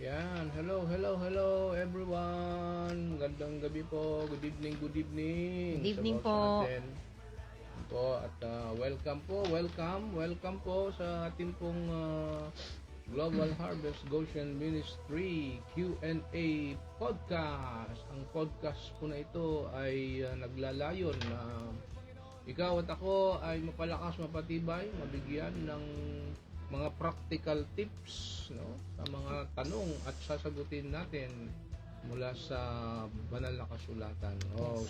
Yan. Hello everyone. Gandang gabi po. Good evening. Good evening sa po. atin. Po at welcome po sa ating pong Global Harvest Goshen Ministry Q&A podcast. Ang podcast po na ito ay naglalayon na ikaw at ako ay mapalakas, mapatibay, mabigyan ng mga practical tips, no, sa mga tanong at sasagutin natin mula sa banal na kasulatan.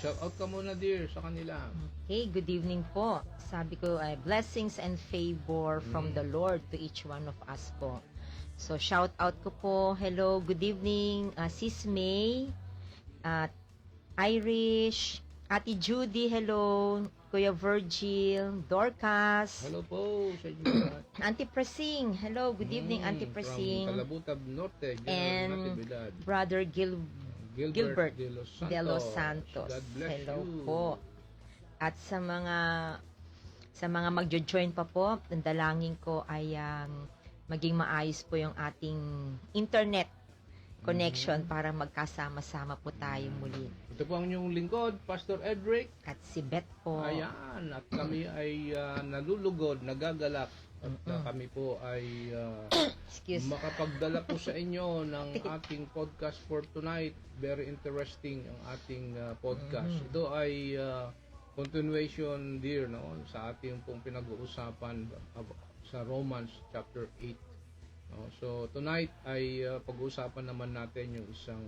Shout out ka muna, dear, sa kanila. Okay, good evening po. Sabi ko ay blessings and favor from the Lord to each one of us po. So shout out ko po. Hello, good evening, Sis May, at Irish, Ate Judy, hello, Kuya Virgil, Dorcas. Hello po sa inyo. Auntie Prasing, hello, good evening, Auntie Prasing. From Talabutab Norte, and Natividad. Brother Gilbert de los Santos. God bless Hello you. po. At sa mga magjo-join pa po, ang dalangin ko ay maging maayos po yung ating internet connection para magkasama-sama po tayo muli. Ito po ang inyong lingkod, Pastor Edric. At si Beth po. Ayan, at kami ay nalulugod, nagagalak. At kami po ay makapagdala po sa inyo ng ating podcast for tonight. Very interesting ang ating podcast. Ito ay continuation, dear, no, sa ating pong pinag-uusapan sa Romans chapter 8. So tonight ay pag-uusapan naman natin yung isang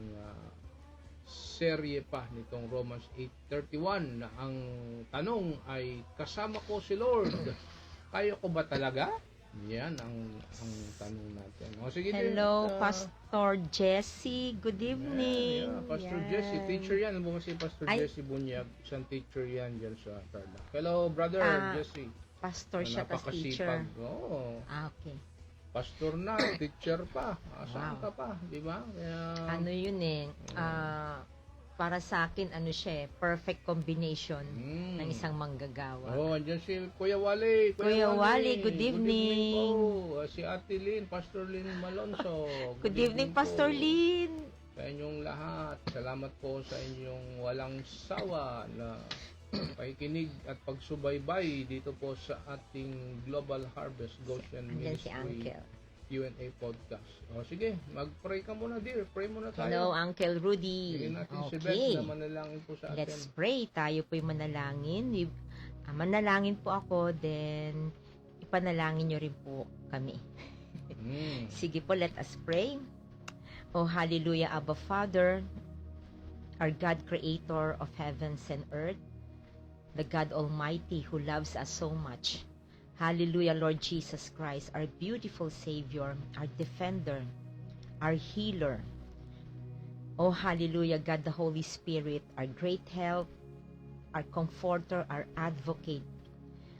serye pa nitong Romans 8:31 na ang tanong ay, kasama ko si Lord, kaya ko ba talaga? Yan ang tanong natin. Sige, hello, Pastor Jesse. Good evening. Yeah, Pastor Jesse, teacher yan. Ano ba si Pastor Jesse Bunyag? Isang teacher yan dyan sa Tarlac. Hello, Brother Jesse. Pastor siya, tas teacher. Oo. Okay. Pastor na, teacher pa. Saan ka pa, di ba? Ano yun para sa akin, siya perfect combination ng isang manggagawa. Andyan si Kuya Wally. Kuya Wally, good evening. Po. Si Ate Lynn, Pastor Lynn Malonzo. Good evening, Pastor Lynn. Sa inyong lahat, salamat po sa inyong walang sawa na pakikinig at pagsubaybay dito po sa ating Global Harvest Goshen Ministry Q&A podcast. Sige, mag-pray ka muna, dear. Pray muna tayo. Hello, Uncle Rudy. Sige natin si Beth na manalangin po sa atin. Let's pray. Tayo po'y manalangin. Manalangin po ako, then ipanalangin nyo rin po kami. Sige po, let us pray. Oh, hallelujah, Abba Father, our God, creator of heavens and earth, the God Almighty who loves us so much. Hallelujah, Lord Jesus Christ, our beautiful Savior, our defender, our healer. Oh, hallelujah, God the Holy Spirit, our great help, our comforter, our advocate,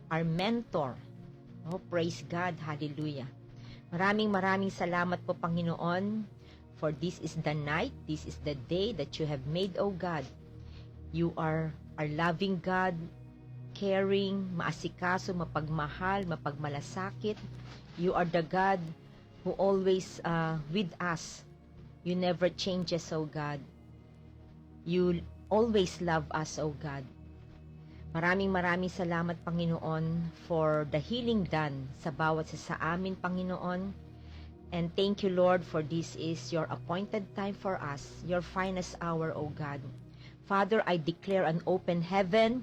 our mentor. Oh, praise God, hallelujah. Maraming salamat po, Panginoon, for this is the night, this is the day that you have made, oh God. You are our loving God, caring, maasikaso, mapagmahal, mapagmalasakit. You are the God who always with us. You never changes, oh God. You always love us, oh God. Maraming salamat, Panginoon, for the healing done sa bawat sa amin, Panginoon. And thank you, Lord, for this is your appointed time for us, your finest hour, oh God. Father, I declare an open heaven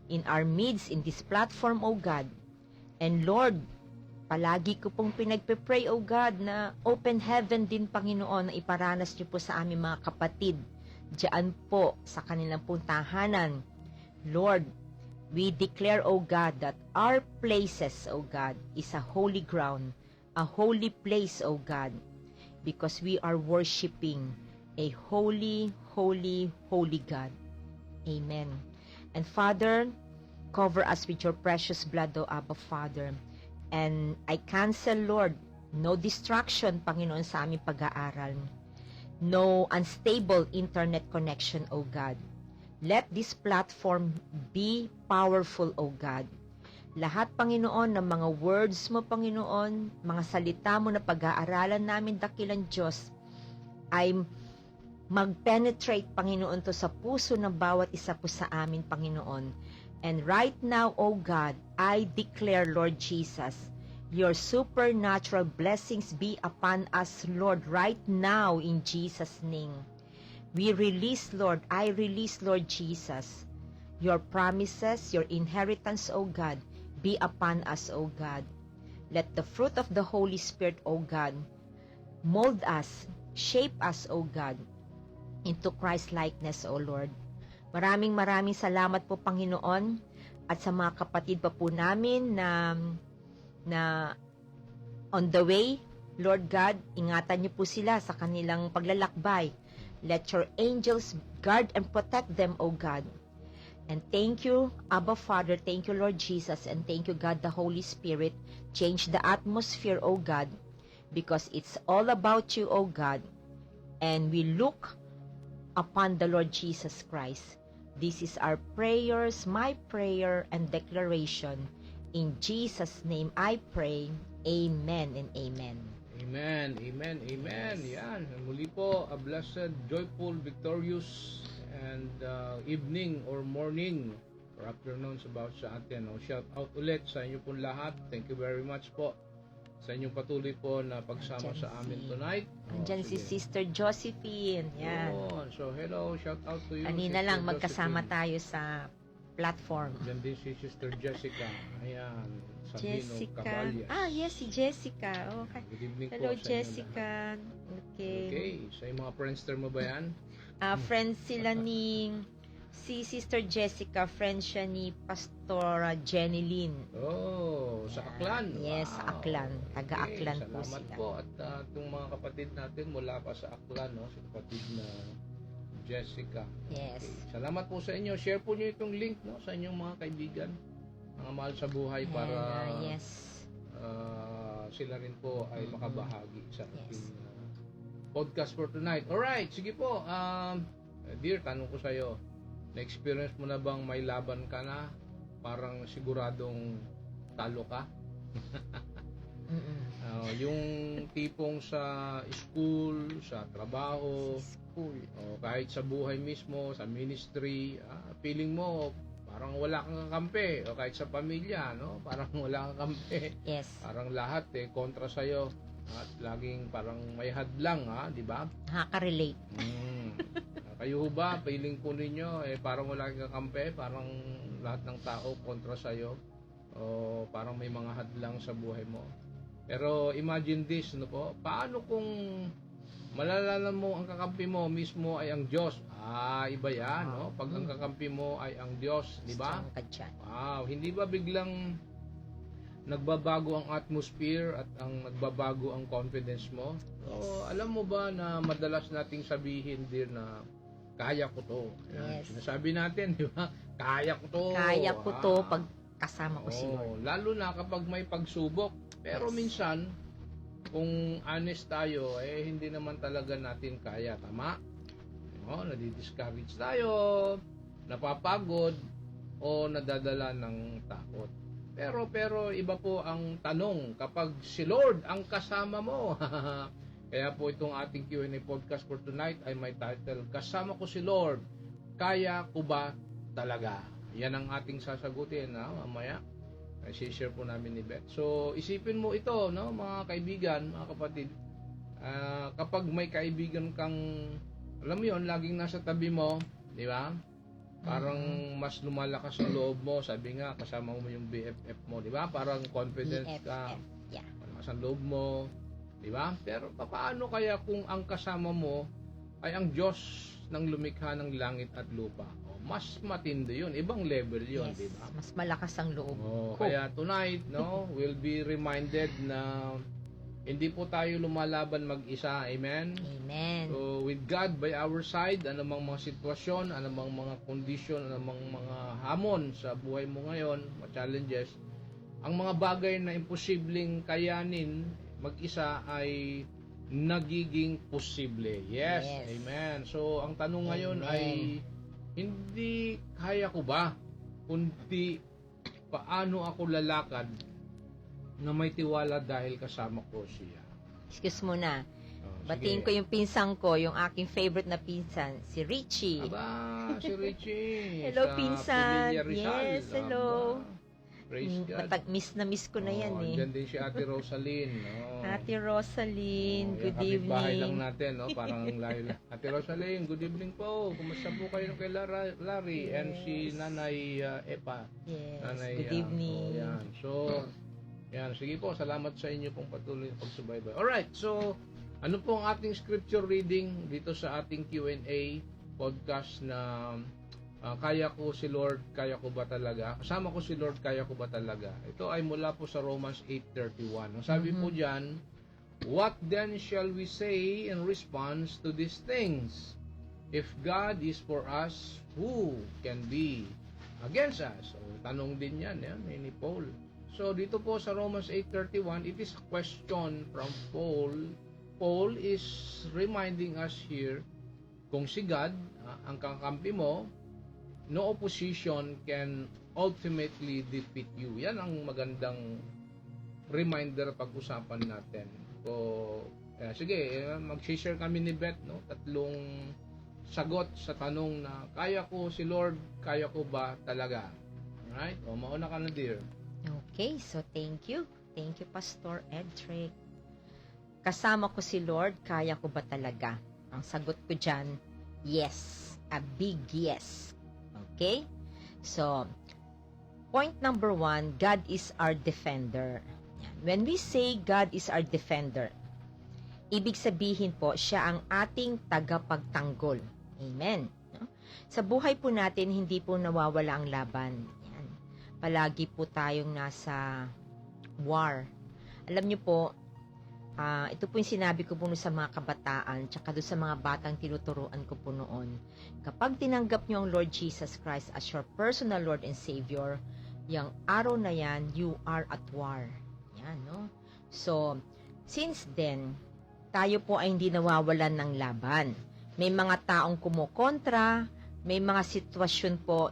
in our midst, in this platform, O God. And Lord, palagi ko pong pinagpe-pray, O God, na open heaven din, Panginoon, na iparanas niyo po sa aming mga kapatid diyan po sa kanilang pong tahanan. Lord, we declare, O God, that our places, O God, is a holy ground, a holy place, O God, because we are worshiping a holy God. Amen. And Father, cover us with your precious blood, O Abba Father. And I cancel, Lord, no distraction, Panginoon, sa aming pag-aaral. No unstable internet connection, O God. Let this platform be powerful, O God. Lahat, Panginoon, ng mga words mo, Panginoon, mga salita mo na pag-aaralan namin, dakilang Diyos, ay mag-penetrate, Panginoon, to sa puso ng bawat isa po sa amin, Panginoon. And right now, O God, I declare, Lord Jesus, your supernatural blessings be upon us, Lord, right now in Jesus' name. We release, Lord, I release, Lord Jesus, your promises, your inheritance, O God, be upon us, O God. Let the fruit of the Holy Spirit, O God, mold us, shape us, O God, into Christ-likeness, O Lord. Maraming salamat po, Panginoon, at sa mga kapatid pa po namin na on the way, Lord God, ingatan niyo po sila sa kanilang paglalakbay. Let your angels guard and protect them, O God. And thank you, Abba Father, thank you, Lord Jesus, and thank you, God, the Holy Spirit. Change the atmosphere, O God, because it's all about you, O God. And we look upon the Lord Jesus Christ. This is our prayers, my prayer and declaration. In Jesus' name I pray. Amen and amen. Amen, amen, amen. Yan. Muli po, a blessed, joyful, victorious, and evening or morning or afternoon sa bawat sa atin. Shout out ulit sa inyo po lahat. Thank you very much po sa inyong patuloy po na pagsama sa amin tonight. Andyan si Sister Josephine. Yan. So, hello. Shout out to you, kanina Sister lang magkasama Josephine. tayo sa platform. Diyan din si Sister Jessica. Ayan. Sabino Jessica. Caballas. Yes, si Jessica. Okay. Good evening Hello, po sa inyo Jessica. lahat. Okay. Okay. Sa mga friendster mo ba yan? Friends sila ni si Sister Jessica, friend siya ni Pastora Jenny Lynn. Sa Aklan. Yes, sa Aklan. Taga-Aklan po salamat sila. po. At itong mga kapatid natin mula pa sa Aklan, si kapatid na Jessica. Yes. Okay. Salamat po sa inyo. Share po niyo itong link sa inyong mga kaibigan, mga mahal sa buhay, para yes. Sila rin po ay makabahagi sa ating Yes. podcast for tonight. Alright, sige po. Dear, tanong ko sa iyo, na-experience mo na bang may laban ka na? Parang siguradong talo ka? Yung tipong sa school, sa trabaho, School. o kahit sa buhay mismo, sa ministry, feeling mo parang wala kang kakampi, o kahit sa pamilya, parang wala kang kakampi. Yes. Parang lahat kontra sa'yo, at laging parang may hadlang, di ba? Nakaka-relate. Kayo ba, feeling po ninyo, parang wala kang kakampi, parang lahat ng tao kontra sa'yo, o parang may mga hadlang sa buhay mo. Pero imagine this, paano kung malalaman mo ang kakampi mo mismo ay ang Diyos? Iba yan, Pag ang kakampi mo ay ang Diyos, di ba? Wow, hindi ba biglang nagbabago ang atmosphere at ang nagbabago ang confidence mo? So, alam mo ba na madalas nating sabihin din na kaya ko to. Yes. Sinasabi natin, di ba? Kaya ko to. Kaya ko to pag kasama ko si Lord. Lalo na kapag may pagsubok. Pero minsan, kung honest tayo, hindi naman talaga natin kaya. Tama? Nadi-discourage tayo, napapagod, o nadadala ng takot. Pero iba po ang tanong kapag si Lord ang kasama mo. Kaya po itong ating Q&A podcast for tonight ay may title, Kasama ko si Lord, kaya ko ba talaga? Yan ang ating sasagutin mamaya. Ay share po namin ni Beth. So isipin mo ito, mga kaibigan, mga kapatid. Kapag may kaibigan kang, alam mo yun, laging nasa tabi mo, di ba? Parang mas lumalakas ang loob mo. Sabi nga, kasama mo yung BFF mo, di ba? Parang confident ka. Yeah. Malakas ang loob mo, di ba? Pero paano kaya kung ang kasama mo ay ang Diyos ng lumikha ng langit at lupa? Mas matindi yun. Ibang level yun, Yes. di ba? Mas malakas ang loob. Kaya tonight, we'll be reminded na hindi po tayo lumalaban mag-isa. Amen? Amen. So, with God by our side, anumang mga sitwasyon, anumang mga kondisyon, anumang mga hamon sa buhay mo ngayon, mga challenges, ang mga bagay na imposibleng kayanin mag-isa ay nagiging posible. Yes. Amen. So, ang tanong ngayon ay hindi kaya ko ba, kundi paano ako lalakad na may tiwala dahil kasama ko siya. Excuse mo na. Batiin ko yung pinsan ko, yung aking favorite na pinsan, si Richie. Aba, si Richie. Hello, sa pinsan. Pamilya Rizal. Yes, hello. Praise God. Miss na miss ko na yan eh. Diyan din si Ate Rosaline. Ate Rosaline, good evening. Bahay lang natin, parang layo. Ate Rosaline, good evening po. Kumusta po kayo kay Larry and si Nanay Epa? Yes, Nanay, good evening. yan. So, yan. Sige po, salamat sa inyo pong patuloy na pagsubaybay. Alright, so, ano po ang ating scripture reading dito sa ating Q&A podcast na Kaya ko si Lord, kaya ko ba talaga? Kasama ko si Lord, kaya ko ba talaga? Ito ay mula po sa Romans 8:31. Ang sabi po diyan, what then shall we say in response to these things? If God is for us, who can be against us? So, tanong din yan ni Paul. So dito po sa Romans 8:31, it is a question from Paul. Paul is reminding us here, kung si God ang kakampi mo, no opposition can ultimately defeat you. Yan ang magandang reminder pag-usapan natin. So, sige, mag-share kami ni Beth, tatlong sagot sa tanong na kaya ko si Lord, kaya ko ba talaga? Alright? O, mauna ka na, dear. Okay, so thank you. Thank you, Pastor Edric. Kasama ko si Lord, kaya ko ba talaga? Ang sagot ko dyan, yes. A big yes. Okay? So, point number 1, God is our defender. When we say God is our defender, ibig sabihin po, siya ang ating tagapagtanggol. Amen. Sa buhay po natin, hindi po nawawala ang laban. Yan. Palagi po tayong nasa war. Alam niyo po, ito po yung sinabi ko po sa mga kabataan tsaka doon sa mga batang tinuturuan ko po noon. Kapag tinanggap nyo ang Lord Jesus Christ as your personal Lord and Savior, yung araw na yan, you are at war. Yan, no? So, since then, tayo po ay hindi nawawalan ng laban. May mga taong kumukontra, may mga sitwasyon po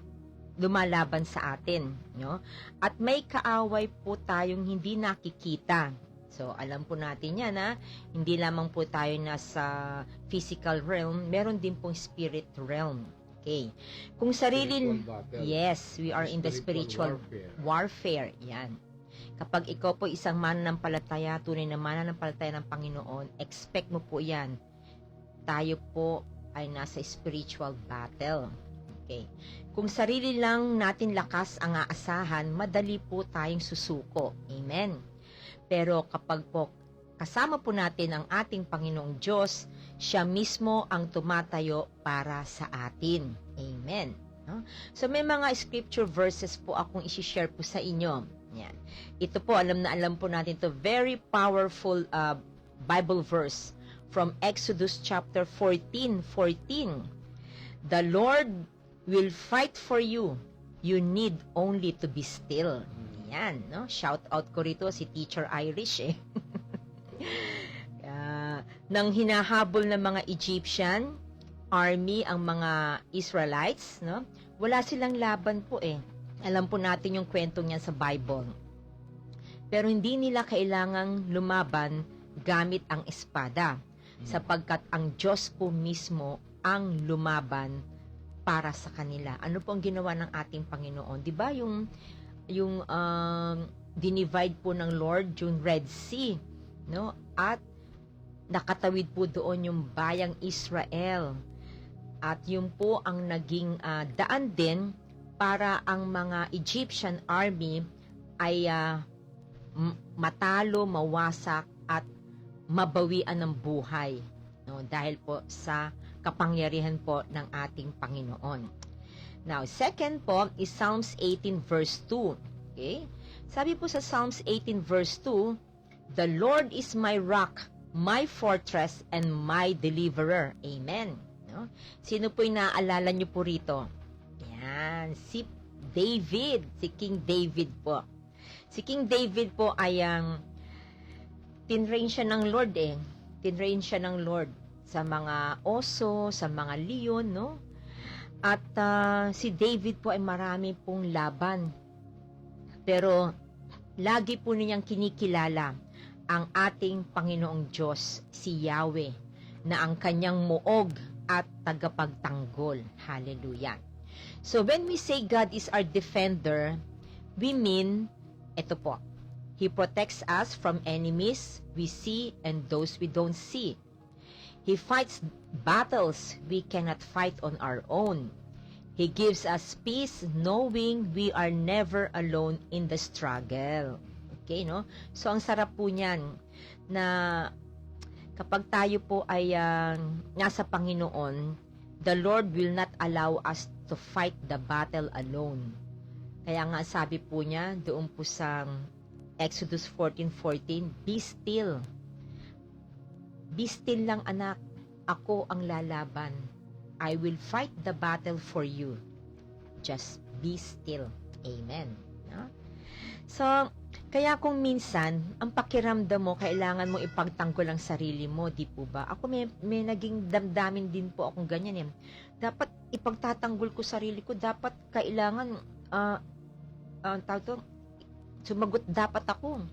lumalaban sa atin, no? At may kaaway po tayong hindi nakikita. So, alam po natin yan, hindi lamang po tayo nasa physical realm, meron din pong spirit realm. Okay. Kung sarili, yes, we are in the spiritual warfare. Yan. Kapag ikaw po isang mananampalataya, tunay na mananampalataya ng Panginoon, expect mo po yan. Tayo po ay nasa spiritual battle. Okay. Kung sarili lang natin lakas ang aasahan, madali po tayong susuko. Amen. Pero kapag po kasama po natin ang ating Panginoong Diyos, siya mismo ang tumatayo para sa atin. Amen. No? So may mga scripture verses po akong isi-share po sa inyo. Yan. Ito po, alam po natin to, very powerful Bible verse from Exodus chapter 14:14. The Lord will fight for you. You need only to be still. Yan, no? Shout out ko rito si Teacher Irish nang hinahabol ng mga Egyptian army ang mga Israelites, no? Wala silang laban po Alam po natin yung kwento niyan sa Bible. Pero hindi nila kailangang lumaban gamit ang espada, sapagkat ang Diyos po mismo ang lumaban para sa kanila. Ano po ang ginawa ng ating Panginoon? 'Di ba yung dinivide po ng Lord yung Red Sea, no? At nakatawid po doon yung bayang Israel. At yun po ang naging daan din para ang mga Egyptian army ay matalo, mawasak at mabawian ng buhay, no? Dahil po sa kapangyarihan po ng ating Panginoon. Now, second po is Psalms 18 verse 2. Okay? Sabi po sa Psalms 18 verse 2, the Lord is my rock, my fortress, and my deliverer. Amen. No? Sino po yung naaalala nyo po rito? Yan, si David, si King David po. Si King David po ay tinrain siya ng Lord Tinrain siya ng Lord sa mga oso, sa mga leon, no? At si David po ay marami pong laban. Pero lagi po niyang kinikilala ang ating Panginoong Diyos, si Yahweh, na ang kanyang muog at tagapagtanggol. Hallelujah. So when we say God is our defender, we mean, ito po, He protects us from enemies we see and those we don't see. He fights battles we cannot fight on our own. He gives us peace knowing we are never alone in the struggle. Okay, no? So, ang sarap po niyan na kapag tayo po ay nasa Panginoon, the Lord will not allow us to fight the battle alone. Kaya nga sabi po niya doon po sa Exodus 14:14, be still. Be still lang anak, ako ang lalaban. I will fight the battle for you. Just be still. Amen. No? So, kaya kung minsan, ang pakiramdam mo, kailangan mo ipagtanggol ang sarili mo, di po ba? Ako may naging damdamin din po akong ganyan. Dapat ipagtatanggol ko sarili ko, dapat kailangan, sumagot dapat ako.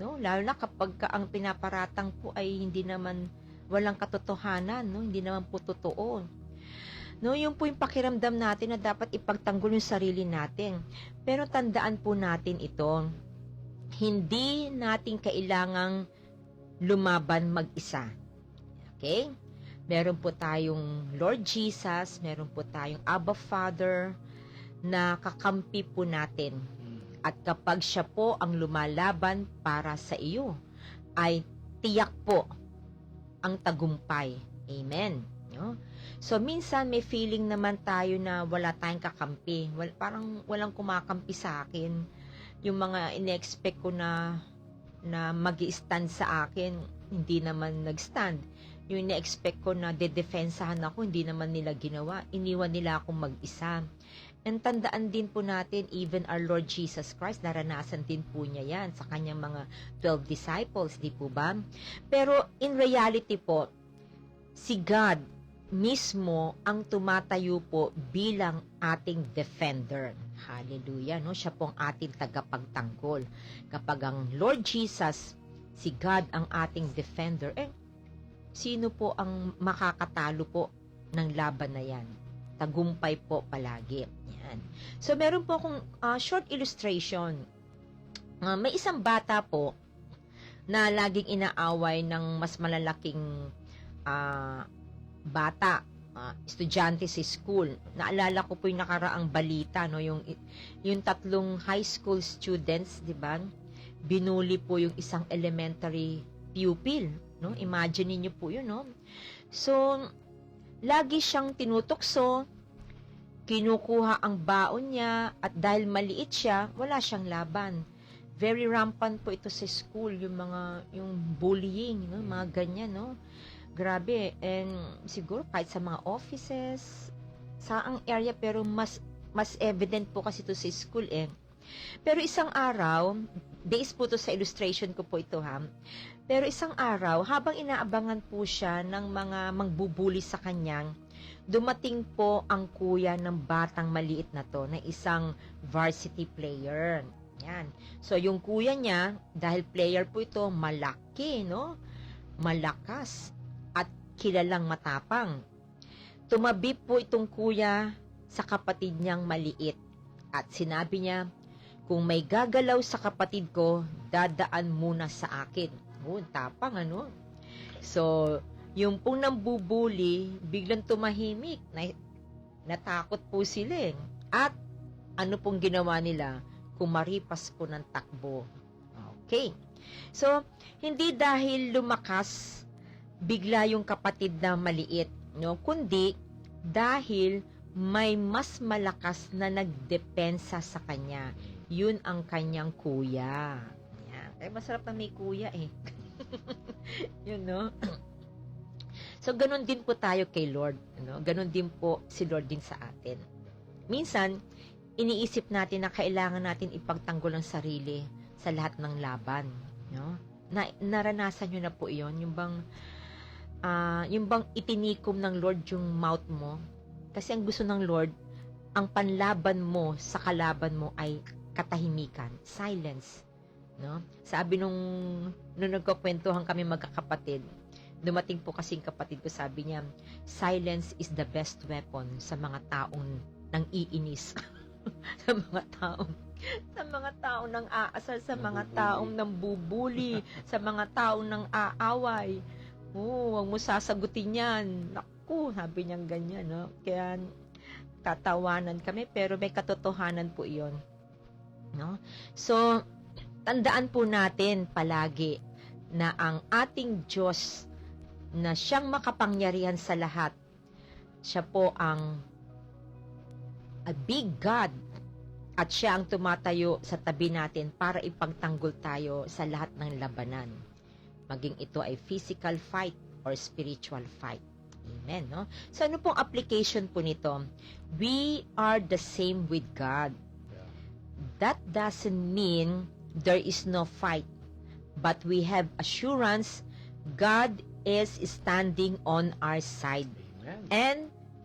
No? Lalo na kapag ang pinaparatang po ay hindi naman walang katotohanan, no? Hindi naman po totoo. No, yung po yung pakiramdam natin na dapat ipagtanggol yung sarili natin. Pero tandaan po natin ito, hindi natin kailangang lumaban mag-isa. Okay? Meron po tayong Lord Jesus, meron po tayong Abba Father na kakampi po natin. At kapag siya po ang lumalaban para sa iyo, ay tiyak po ang tagumpay. Amen. No? So, minsan may feeling naman tayo na wala tayong kakampi. Parang walang kumakampi sa akin. Yung mga in-expect ko na mag-i-stand sa akin, hindi naman nag-stand. Yung in-expect ko na dedefensahan ako, hindi naman nila ginawa. Iniwan nila akong mag-isa. And tandaan din po natin, even our Lord Jesus Christ, naranasan din po niya yan sa kanyang mga 12 disciples, di po ba? Pero in reality po, si God mismo ang tumatayo po bilang ating defender. Hallelujah, no? Siya po ang ating tagapagtanggol. Kapag ang Lord Jesus, si God ang ating defender, sino po ang makakatalo po ng laban na yan? Tagumpay po palagi. Yan. So, meron po akong short illustration. May isang bata po na laging inaaway ng mas malalaking bata, estudyante sa school. Naalala ko po yung nakaraang balita, no? Yung 3 high school students, di ba? Binuli po yung isang elementary pupil, no? Imagine niyo po yun, no? So, lagi siyang tinutokso, kinukuha ang baon niya, at dahil maliit siya, wala siyang laban. Very rampant po ito sa school, yung bullying, no? Mga ganyan, no? Grabe. And siguro kahit sa mga offices, sa ang area, pero mas evident po kasi ito sa school Pero isang araw, based po to sa illustration ko po ito pero isang araw, habang inaabangan po siya ng mga mangbubuli sa kanyang, dumating po ang kuya ng batang maliit na to, na isang varsity player. Yan. So, yung kuya niya, dahil player po ito, malaki, no? Malakas at kilalang matapang. Tumabi po itong kuya sa kapatid niyang maliit at sinabi niya, kung may gagalaw sa kapatid ko, dadaan muna sa akin. Tapang, ano? So, yung pong nambubuli, biglang tumahimik. Natakot po sila At, ano pong ginawa nila? Kumaripas po ng takbo. Okay. So, hindi dahil lumakas bigla yung kapatid na maliit, no? Kundi, dahil may mas malakas na nagdepensa sa kanya. Yun ang kanyang kuya. Yan. Kaya masarap na may kuya Yun, no? So, ganun din po tayo kay Lord. No? Ganun din po si Lord din sa atin. Minsan, iniisip natin na kailangan natin ipagtanggol ang sarili sa lahat ng laban. No? Naranasan nyo na po iyon? Yung bang itinikom ng Lord yung mouth mo? Kasi ang gusto ng Lord, ang panlaban mo sa kalaban mo ay katahimikan, silence. No? Sabi nung nagkukwentuhan kami magkakapatid, dumating po kasing kapatid ko, sabi niya, silence is the best weapon sa mga taong nang iinis. sa mga taong nang aasar, sa mga taong nang bubuli, sa mga taong nang aaway. Huwag mo sasagutin yan. Naku, sabi niyang ganyan, no? Kaya tatawanan kami, pero may katotohanan po iyon. No? So, tandaan po natin palagi na ang ating Diyos na siyang makapangyarihan sa lahat, siya po ang a big God at siya ang tumatayo sa tabi natin para ipagtanggol tayo sa lahat ng labanan. Maging ito ay physical fight or spiritual fight. Amen, no? So, ano pong application po nito? We are the same with God. That doesn't mean there is no fight, but we have assurance God is standing on our side. Amen. And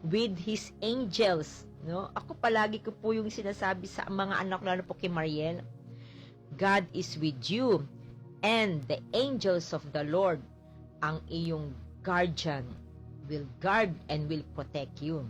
with His angels, no? Ako palagi ko po yung sinasabi sa mga anak, lalo po kay Mariel, God is with you, and the angels of the Lord, ang iyong guardian, will guard and will protect you.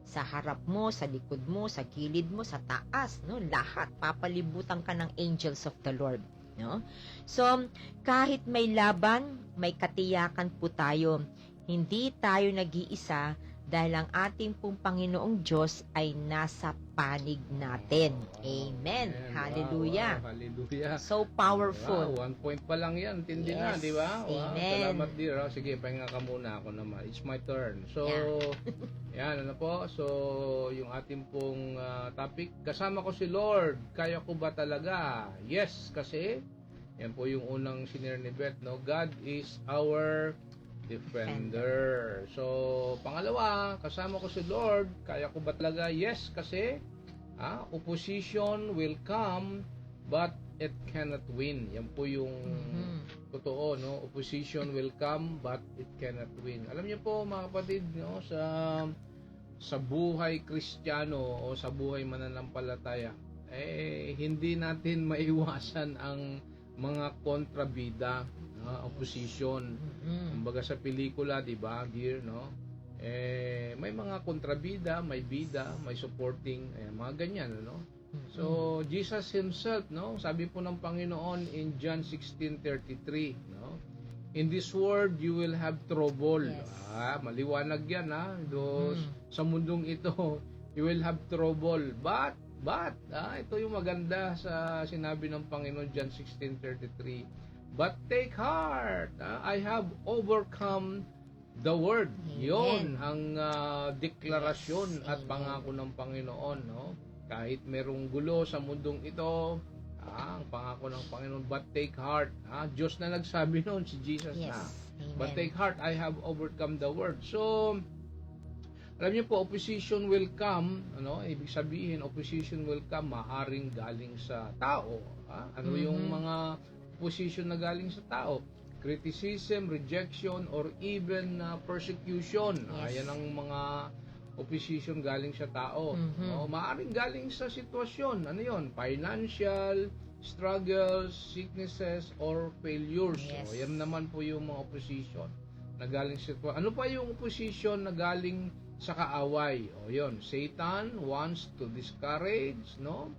Sa harap mo, sa likod mo, sa gilid mo, sa taas, no? Lahat papalibutan ka ng angels of the Lord, no? So, kahit may laban, may katiyakan po tayo. Hindi tayo nag-iisa dahil ang ating pong Panginoong Diyos ay nasa panig natin. Amen. Hallelujah. Wow, hallelujah. So powerful. Wow, 1 point pa lang yan. Tindi na, Yes. di ba? Wow, Amen. salamat, dear. Sige, pahinga ka muna, ako naman. It's my turn. So, yan, ano po? So, yung ating pong topic, kasama ko si Lord. Kaya ko ba talaga? Yes, kasi, yan po yung unang sinare ni Beth, no? God is our defender. So, pangalawa, kasama ko si Lord. Kaya ko ba talaga? Yes, kasi opposition will come but it cannot win. Yan po yung totoo, no? Opposition will come but it cannot win. Alam niyo po, mga kapatid, no, sa buhay Kristiyano o sa buhay mananampalataya, hindi natin maiwasan ang mga kontrabida, opposition. Kumbaga sa pelikula, di ba, dear, no? May mga kontrabida, may bida, may supporting, mga ganyan, no? So, Jesus himself, no? Sabi po ng Panginoon in John 16:33, no? In this world, you will have trouble. Yes. Maliwanag yan, sa mundong ito, you will have trouble. But, ito yung maganda sa sinabi ng Panginoon, John 16:33. But take heart, I have overcome the word. Amen. Yon ang deklarasyon at pangako ng Panginoon, no? Kahit merong gulo sa mundong ito, ang pangako ng Panginoon, but take heart. Diyos na nagsabi noon, si Jesus Yes. na. Amen. But take heart, I have overcome the world. So, alam niyo po, opposition will come, ano? Ibig sabihin, opposition will come, maaring galing sa tao. Ano yung mga opposition na galing sa tao? Criticism, rejection, or even persecution. Yes. Yan ang mga opposition galing sa tao. Maaring galing sa sitwasyon. Ano yon? Financial, struggles, sicknesses, or failures. Yes. Yan naman po yung mga opposition na galing sa sitwasyon. Ano pa yung opposition na galing sa kaaway? Yon, Satan wants to discourage, no?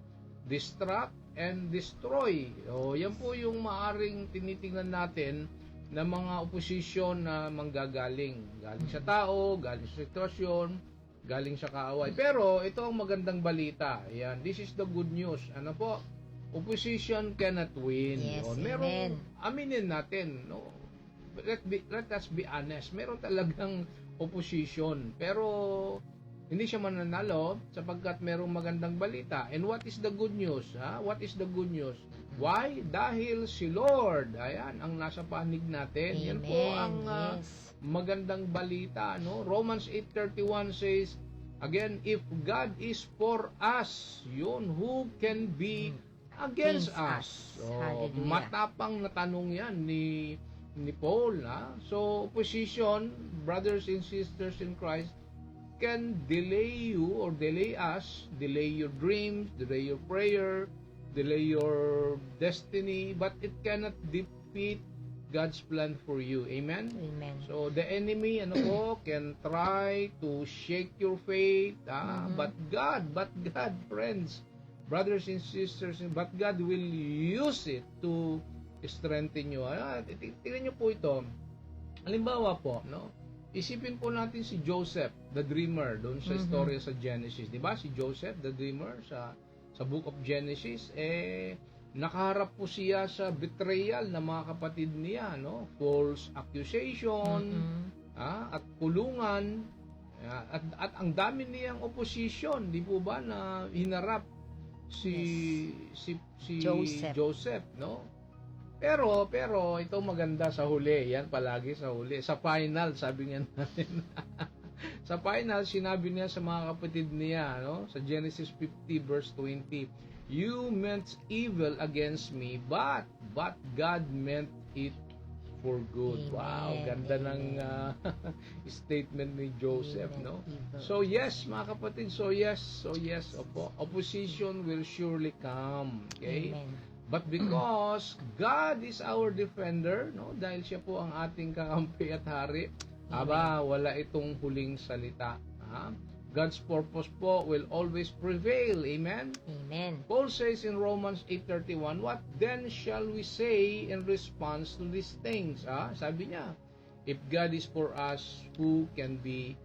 Distract, and destroy. Yan po yung maaring tinitingnan natin na mga opposition na manggagaling. Galing sa tao, galing sa sitwasyon, galing sa kaaway. Pero ito ang magandang balita. Yan, this is the good news. Ano po? Opposition cannot win. Yes, Merong, amen. aminin natin, no? Let us be honest. Meron talagang opposition. Pero hindi siya mananalo sapagkat merong magandang balita. And what is the good news? What is the good news? Why? Dahil si Lord, ayan, ang nasa panig natin. Amen. Yan po ang magandang balita, no? Romans 8:31 says, again, if God is for us, yun, who can be against us? So, matapang na tanong yan ni Paul, So, opposition, brothers and sisters in Christ, can delay you or delay us, delay your dreams, delay your prayer, delay your destiny, but it cannot defeat God's plan for you. Amen? Amen. So, the enemy, can try to shake your faith, but God, friends, brothers and sisters, but God will use it to strengthen you. Tingnan nyo po ito. Halimbawa po, isipin po natin si Joseph, the dreamer, doon sa istorya sa Genesis. Diba? Si Joseph, the dreamer, sa book of Genesis, nakaharap po siya sa betrayal ng mga kapatid niya, false accusation, at kulungan, at ang dami niyang opposition, di po ba, na hinarap si Joseph, Pero ito maganda sa huli, yan palagi sa huli. Sa final, sabi nga natin. Sa final, sinabi niya sa mga kapatid niya, sa Genesis 50 verse 20, "You meant evil against me, but God meant it for good." Amen. Wow, ganda ng statement ni Joseph, So yes, mga kapatid, so yes, opposition will surely come, okay? Amen. But because God is our defender, dahil siya po ang ating kakampi at hari, wala itong huling salita. God's purpose po will always prevail. Amen? Amen. Paul says in Romans 8:31, "What then shall we say in response to these things?" Sabi niya, if God is for us, who can be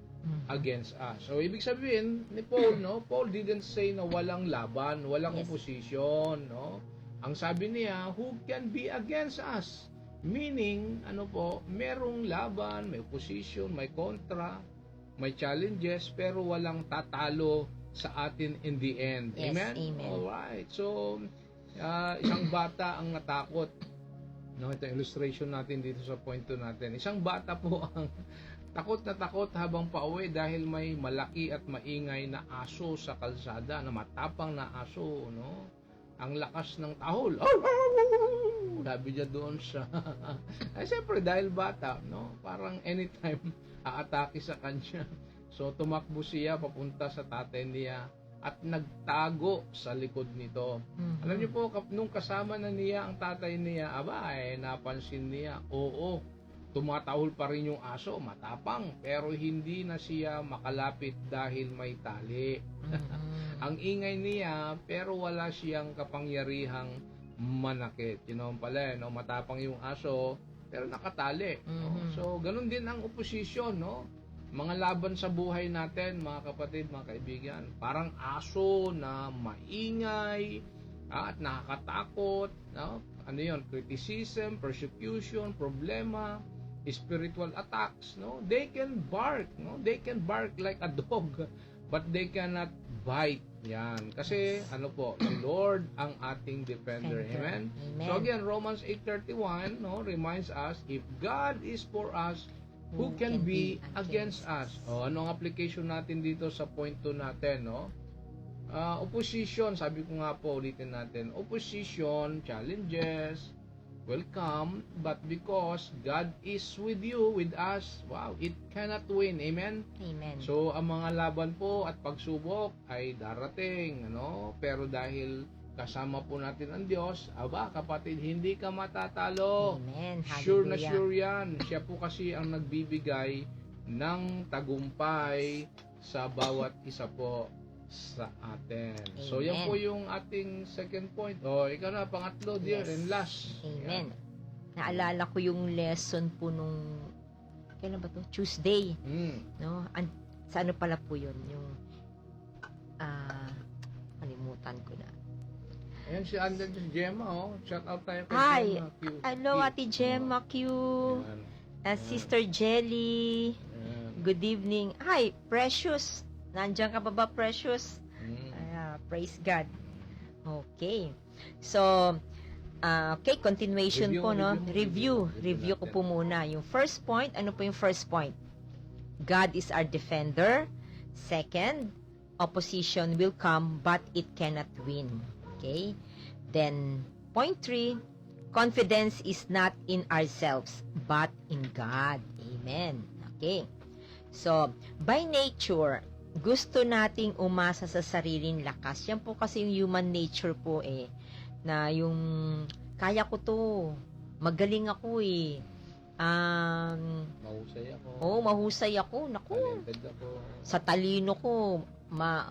against us? So, ibig sabihin ni Paul, Paul didn't say na walang laban, walang opposition, Ang sabi niya, who can be against us? Meaning, merong laban, may opposition, may kontra, may challenges, pero walang tatalo sa atin in the end. Yes, Amen? amen. Alright. So, isang bata ang natakot. Ito illustration natin dito sa point 2 natin. Isang bata po ang takot na takot habang pauwi dahil may malaki at maingay na aso sa kalsada, na matapang na aso, Ang lakas ng tahol. Sabi niya doon sa... Ay, siyempre, dahil bata, parang anytime aatake sa kanya. So, tumakbo siya papunta sa tatay niya at nagtago sa likod nito. Alam niyo po, nung kasama na niya ang tatay niya, napansin niya, tumatahol pa rin yung aso, matapang, pero hindi na siya makalapit dahil may tali. Ang ingay niya, pero wala siyang kapangyarihang manakit. Pala, matapang yung aso, pero nakatali. So, ganun din ang opposition, Mga laban sa buhay natin, mga kapatid, mga kaibigan, parang aso na maingay, at nakakatakot, Ano yun? Criticism, persecution, problema, spiritual attacks, They can bark, They can bark like a dog, but they cannot bite. Yan. Kasi, the Lord ang ating defender. Amen? So again, Romans 8:31, reminds us, if God is for us, who can be against us? Ano ang application natin dito sa point 2 natin, Opposition, sabi ko nga po, ulitin natin, opposition, challenges, welcome, but because God is with you, with us, it cannot win. Amen? Amen. So, ang mga laban po at pagsubok ay darating, Pero dahil kasama po natin ang Diyos, kapatid, hindi ka matatalo. Amen. Sure na sure yan. Siya po kasi ang nagbibigay ng tagumpay sa bawat isa po sa atin. Amen. So, yan po yung ating second point. Ikaw na, pangatlo, dear, and last. Amen. Naalala ko yung lesson po nung, kailan ba to? Tuesday. Sa ano pala po yun? Yung, kalimutan ko na. Ayan si Gemma, Shout out tayo kay Hi. Gemma Q. Hello, Ate Gemma Q. Sister Jelly. Good evening. Hi, Precious. Nandiyan ka ba, Precious? Praise God. Okay. So, continuation po, Review ko po muna. Yung first point, ano po yung first point? God is our defender. Second, opposition will come, but it cannot win. Okay? Then, point 3, confidence is not in ourselves, but in God. Amen. Okay. So, by nature, gusto nating umasa sa sariling lakas. Yan po kasi yung human nature po na yung kaya ko to, magaling ako eh. Mahusay ako. Mahusay ako. Naku, Talented ako. sa talino ko,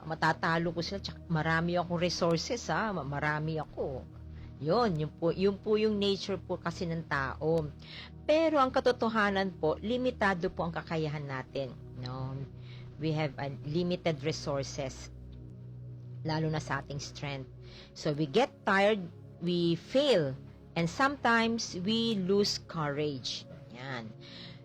matatalo ko sila. Tsaka marami akong resources, marami ako. Yun po yung nature po kasi ng tao. Pero ang katotohanan po, limitado po ang kakayahan natin. No? We have limited resources, lalo na sa ating strength. So we get tired, we fail, and sometimes we lose courage. Yan.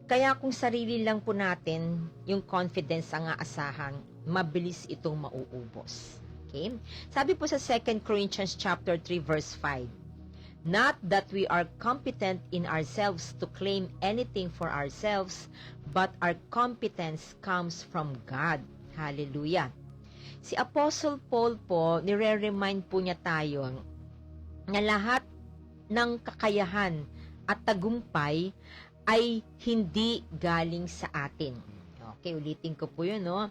Kaya kung sarili lang po natin, yung confidence ang aasahan, mabilis itong mauubos. Okay? Sabi po sa 2 Corinthians chapter 3 verse 5, not that we are competent in ourselves to claim anything for ourselves, but our competence comes from God. Hallelujah. Si Apostle Paul po, nire-remind po niya tayo na lahat ng kakayahan at tagumpay ay hindi galing sa atin. Okay, ulitin ko po yun, no?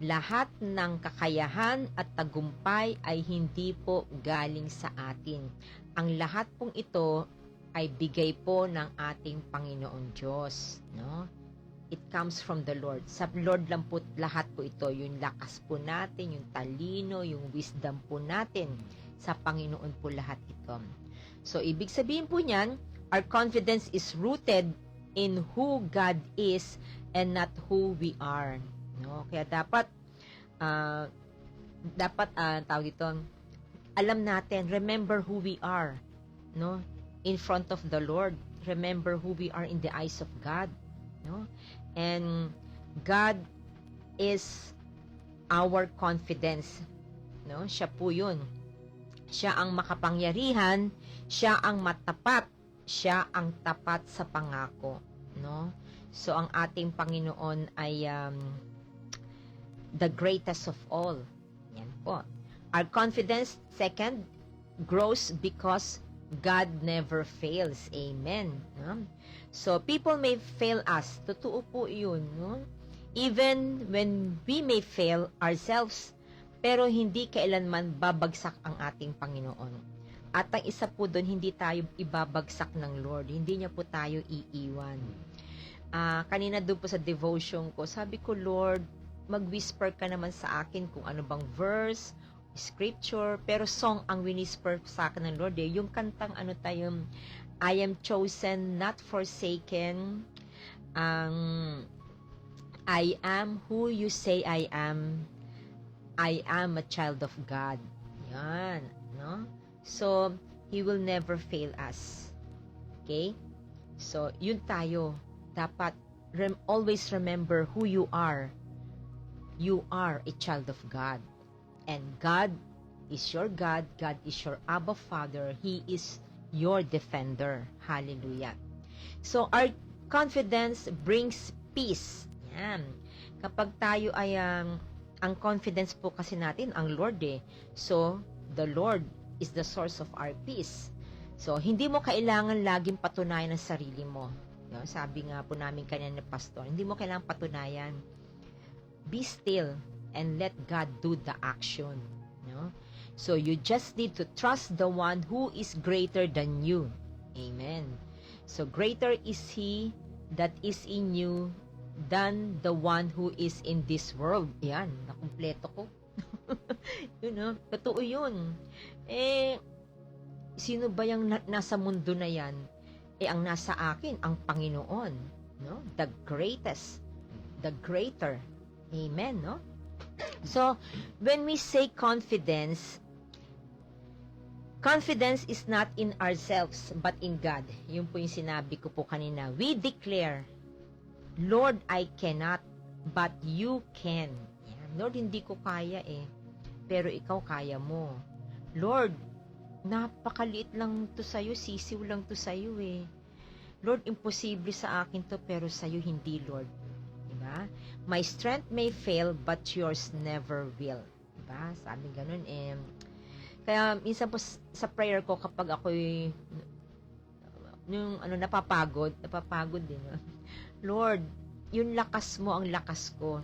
Lahat ng kakayahan at tagumpay ay hindi po galing sa atin. Ang lahat pong ito ay bigay po ng ating Panginoong Diyos, no? It comes from the Lord. Sa Lord lang po lahat po ito. Yung lakas po natin, yung talino, yung wisdom po natin. Sa Panginoon po lahat ito. So, ibig sabihin po niyan, our confidence is rooted in who God is and not who we are. No? Kaya dapat tawag ito, alam natin, remember who we are, no? In front of the Lord. Remember who we are in the eyes of God, no? And God is our confidence, no? Siya po 'yun. Siya ang makapangyarihan, siya ang matapat, siya ang tapat sa pangako, no? So ang ating Panginoon ay the greatest of all. Yan po. Our confidence, second, grows because God never fails. Amen. No? So people may fail us. Totoo po 'yun, no? Even when we may fail ourselves, pero hindi kailanman babagsak ang ating Panginoon. At ang isa po doon, hindi tayo ibabagsak ng Lord. Hindi niya po tayo iiwan. Kanina doon po sa devotion ko, sabi ko, Lord, mag-whisper ka naman sa akin kung ano bang verse, scripture, pero song ang whisper sa akin ng Lord. Yung kantang I am chosen, not forsaken. I am who you say I am. I am a child of God. Yan, no? So, He will never fail us. Okay? So, yun tayo. Dapat always remember who you are. You are a child of God. And God is your God. God is your Abba Father. He is your defender. Hallelujah. So, our confidence brings peace. Yan. Kapag tayo ay ang confidence po kasi natin, ang Lord So, the Lord is the source of our peace. So, hindi mo kailangan laging patunayan ang sarili mo. No? Sabi nga po namin kanina ni Pastor, hindi mo kailangan patunayan. Be still and let God do the action. No? So, you just need to trust the one who is greater than you. Amen. So, greater is He that is in you than the one who is in this world. Yan, nakumpleto ko. Yun, no? Totoo yun. Sino ba yung nasa mundo na yan? Ang nasa akin, ang Panginoon. No? The greatest. The greater. Amen, no? So, when we say confidence is not in ourselves, but in God. Yun po yung sinabi ko po kanina. We declare, Lord, I cannot, but you can. Yan. Lord, hindi ko kaya pero ikaw kaya mo. Lord, napakaliit lang to sa'yo, sisiw lang to sa'yo Lord, imposible sa akin to, pero sa'yo hindi, Lord. Diba? My strength may fail, but yours never will. Diba? Sabi ganun Kaya, minsan po sa prayer ko, kapag ako'y napapagod din. Lord, yung lakas mo ang lakas ko.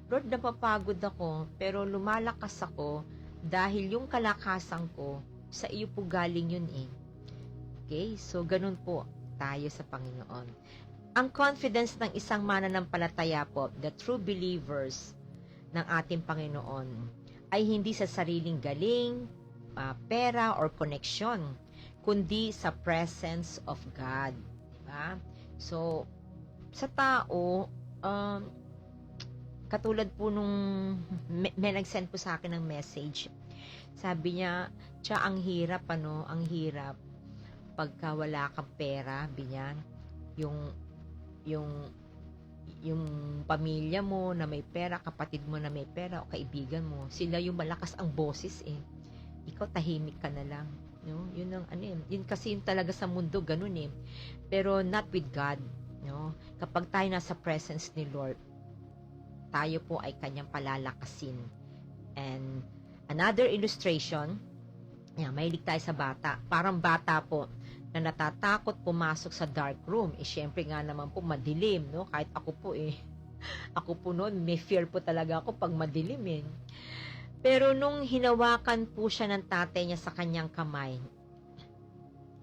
Lord, napapagod ako, pero lumalakas ako dahil yung kalakasan ko Sa iyo po galing yun eh. Okay? So, ganun po tayo sa Panginoon. Ang confidence ng isang mananampalataya po, the true believers ng ating Panginoon, ay hindi sa sariling galing, pera, or connection, kundi sa presence of God. Diba? So, sa tao, katulad po nung may nag-send po sa akin ng message. Sabi niya, ang hirap, ang hirap pagka wala kang pera, binyan, yung pamilya mo na may pera, kapatid mo na may pera, o kaibigan mo, sila yung malakas ang boses eh. Ikaw tahimik ka na lang. No? Yun ang yun kasi yung talaga sa mundo, ganun eh. Pero not with God. No? Kapag tayo nasa presence ni Lord, tayo po ay kanyang palalakasin. And another illustration, mahilig tayo sa bata. Parang bata po na natatakot pumasok sa dark room. Syempre nga naman po madilim, no? Kahit ako po ako po noon, may fear po talaga ako pag madilim eh. Pero nung hinawakan po siya ng tatay niya sa kanyang kamay,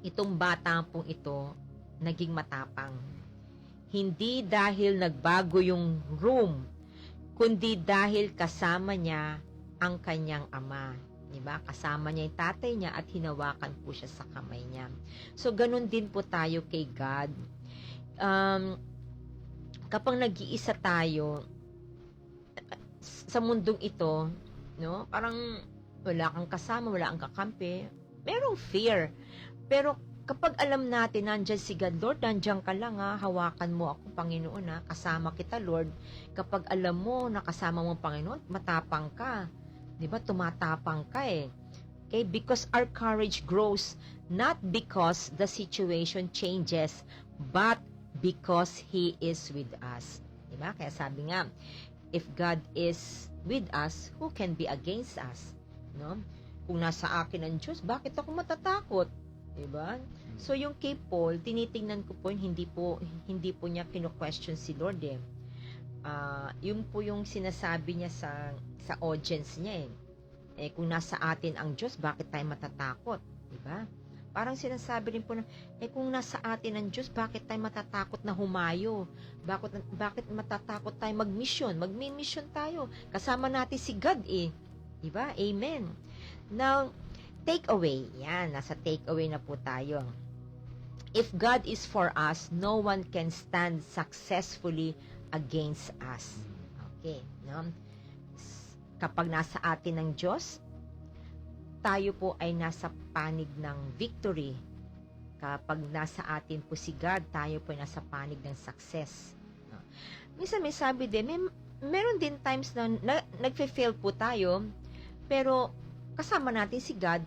itong bata pong ito naging matapang. Hindi dahil nagbago yung room, kundi dahil kasama niya ang kanyang ama. Diba? Kasama niya yung tatay niya at hinawakan po siya sa kamay niya. So, ganun din po tayo kay God. Kapag nag-iisa tayo sa mundong ito, no? Parang wala kang kasama, wala kang kakampi, merong fear. Pero kapag alam natin, nandyan si God, Lord, nandyan ka lang hawakan mo ako, Panginoon kasama kita, Lord. Kapag alam mo na kasama mo, Panginoon, matapang ka. Diba? Tumatapang ka eh. Okay? Because our courage grows not because the situation changes, but because He is with us. Diba? Kaya sabi nga, if God is with us, who can be against us? No? Kung nasa akin ang Diyos, bakit ako matatakot? Diba? So yung kay Paul, tinitingnan ko po, hindi po niya kino-question si Lord eh. Yun po yung sinasabi niya sa audience niya eh. Kung nasa atin ang Diyos, bakit tayo matatakot? Diba? Parang sinasabi rin po na, kung nasa atin ang Diyos, bakit tayo matatakot na humayo? Bakit matatakot tayo mag-mission? Mag-mission tayo. Kasama natin si God eh. Diba? Amen. Now, take away. Yan, nasa take away na po tayo. If God is for us, no one can stand successfully against us. Okay, no? Kapag nasa atin ang Diyos, tayo po ay nasa panig ng victory. Kapag nasa atin po si God, tayo po ay nasa panig ng success. No? Minsan may sabi din, meron din times na nagfe-fail po tayo, pero kasama natin si God,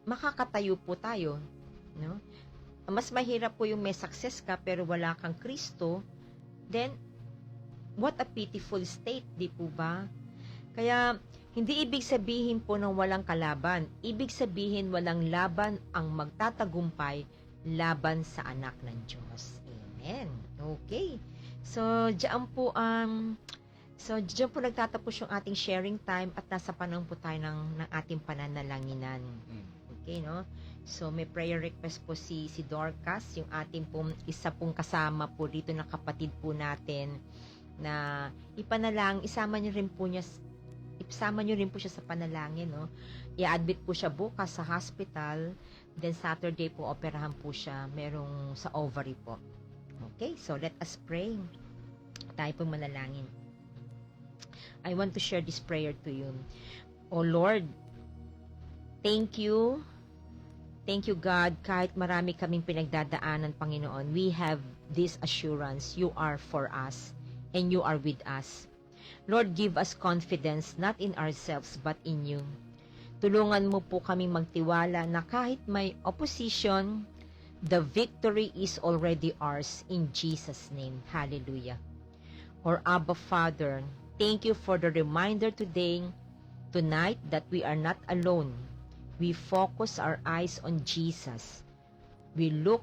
makakatayo po tayo. No? Mas mahirap po yung may success ka, pero wala kang Kristo, then, what a pitiful state, di po ba? Kaya, hindi ibig sabihin po ng walang kalaban. Ibig sabihin walang laban ang magtatagumpay laban sa anak ng Diyos. Amen. Okay. So, diyan po nagtatapos yung ating sharing time at nasa panahon po tayo ng ating pananalanginan. Okay, no? So, may prayer request po si Dorcas, yung ating pong isa pong kasama po dito na kapatid po natin na isama niyo rin po siya sa panalangin, no? I-admit po siya bukas sa hospital, then Saturday po operahan po siya, merong sa ovary po. Okay, so let us pray. Tayo po manalangin. I want to share this prayer to you. Oh Lord, thank you. Thank you, God, kahit marami kaming pinagdadaanan, Panginoon, we have this assurance, you are for us, and you are with us. Lord, give us confidence, not in ourselves, but in you. Tulungan mo po kaming magtiwala na kahit may opposition, the victory is already ours in Jesus' name. Hallelujah. Or Abba, Father, thank you for the reminder tonight, that we are not alone. We focus our eyes on Jesus. We look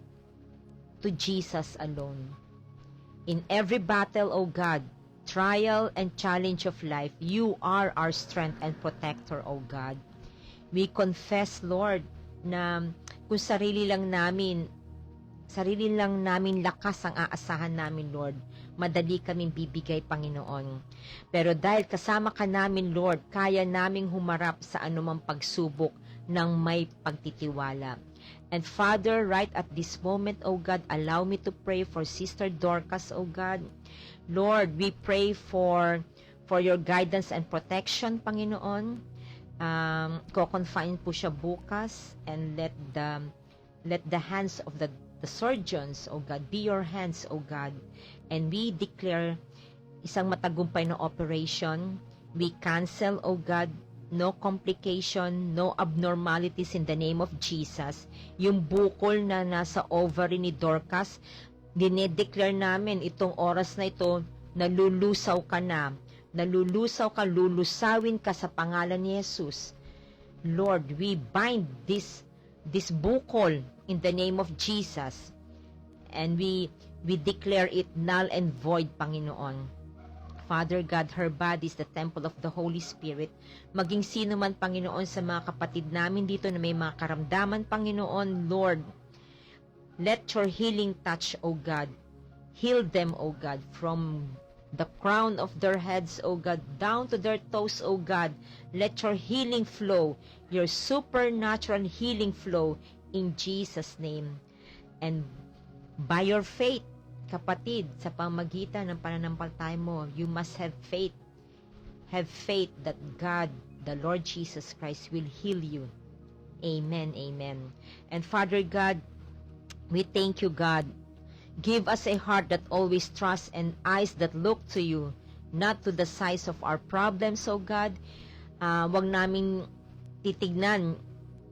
to Jesus alone. In every battle, O God, trial and challenge of life, you are our strength and protector, O God. We confess, Lord, na kung sarili lang namin lakas ang aasahan namin, Lord, madali kaming bibigay, Panginoon. Pero dahil kasama ka namin, Lord, kaya naming humarap sa anumang pagsubok ng may pagtitiwala. And Father, right at this moment, O God, allow me to pray for Sister Dorcas, O God. Lord, we pray for your guidance and protection, Panginoon. Ko-confine po siya bukas, and let the hands of the surgeons, O God, be your hands, O God. And we declare isang matagumpay na operation. We cancel, O God, no complication, no abnormalities in the name of Jesus. Yung bukol na nasa ovary ni Dorcas, dinedeclare namin itong oras na ito, nalulusaw ka na. Nalulusaw ka, lulusawin ka sa pangalan ni Jesus. Lord, we bind this bukol in the name of Jesus. And we declare it null and void, Panginoon. Father God, her body is the temple of the Holy Spirit. Maging sino man, Panginoon, sa mga kapatid namin dito na may mga karamdaman, Panginoon, Lord, let your healing touch, O God. Heal them, O God, from the crown of their heads, O God, down to their toes, O God. Let your healing flow, your supernatural healing flow in Jesus' name. And by your faith, kapatid, sa pamagitan ng pananampalataya mo, you must have faith. Have faith that God, the Lord Jesus Christ, will heal you. Amen, amen. And Father God, we thank you, God. Give us a heart that always trusts and eyes that look to you, not to the size of our problems, O God. Wag naming titignan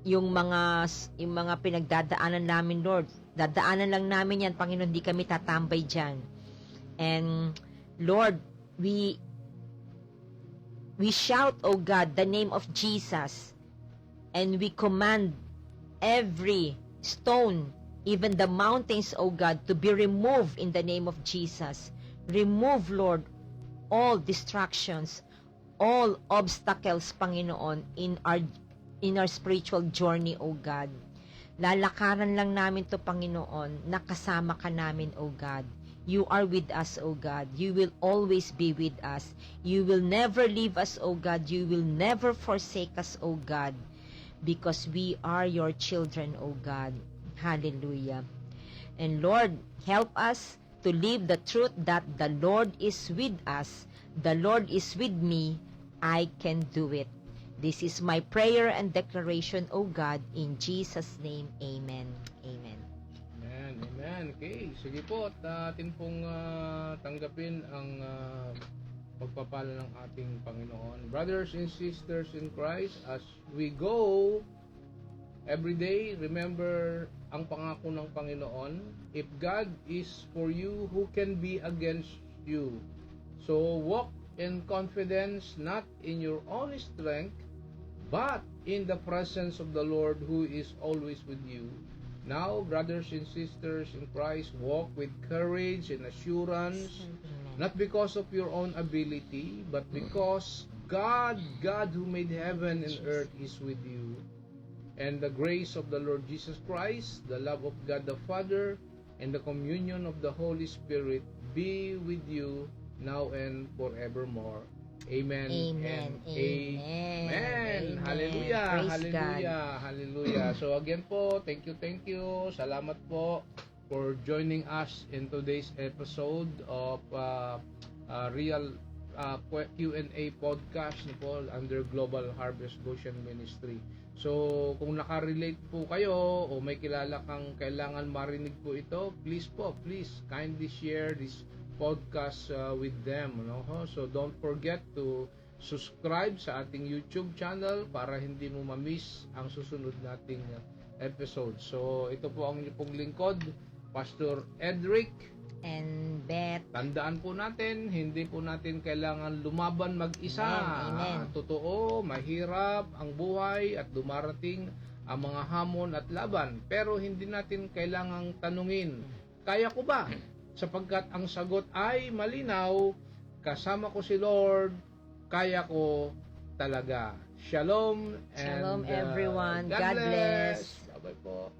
yung mga pinagdadaanan namin, Lord. Dadaanan lang namin yan, Panginoon, hindi kami tatambay dyan. And Lord, we shout, O God, the name of Jesus, and we command every stone, even the mountains, O God, to be removed in the name of Jesus. Remove, Lord, all distractions, all obstacles, Panginoon, in our spiritual journey, O God. Lalakaran lang namin to, Panginoon, nakasama ka namin, O God. You are with us, O God. You will always be with us. You will never leave us, O God. You will never forsake us, O God, because we are your children, O God. Hallelujah. And Lord, help us to live the truth that the Lord is with us. The Lord is with me. I can do it. This is my prayer and declaration, O God, in Jesus' name. Amen. Amen. Amen. Amen. Okay, sige po, at atin pong tanggapin ang pagpapala ng ating Panginoon. Brothers and sisters in Christ, as we go every day, remember ang pangako ng Panginoon. If God is for you, who can be against you? So walk in confidence, not in your own strength, but in the presence of the Lord who is always with you. Now, brothers and sisters in Christ, walk with courage and assurance, not because of your own ability, but because God who made heaven and earth is with you. And the grace of the Lord Jesus Christ, the love of God the Father, and the communion of the Holy Spirit be with you now and forevermore. Amen. Amen. And amen. Hallelujah. Praise Hallelujah. God. Hallelujah. So again po, thank you. Salamat po for joining us in today's episode of Real Q&A podcast po under Global Harvest Goshen Ministry. So kung nakarelate po kayo o may kilala kang kailangan marinig po ito, please kindly share this podcast with them, no? So don't forget to subscribe sa ating YouTube channel para hindi mo ma-miss ang susunod nating episode. So ito po ang inyong pong lingkod, Pastor Edric and Beth. Tandaan po natin, hindi po natin kailangan lumaban mag-isa. Amen. Totoo, mahirap ang buhay at dumarating ang mga hamon at laban. Pero hindi natin kailangang tanungin, kaya ko ba? Sapagkat ang sagot ay malinaw, kasama ko si Lord, kaya ko, talaga. Shalom and Shalom everyone. God God bless. Bye-bye po.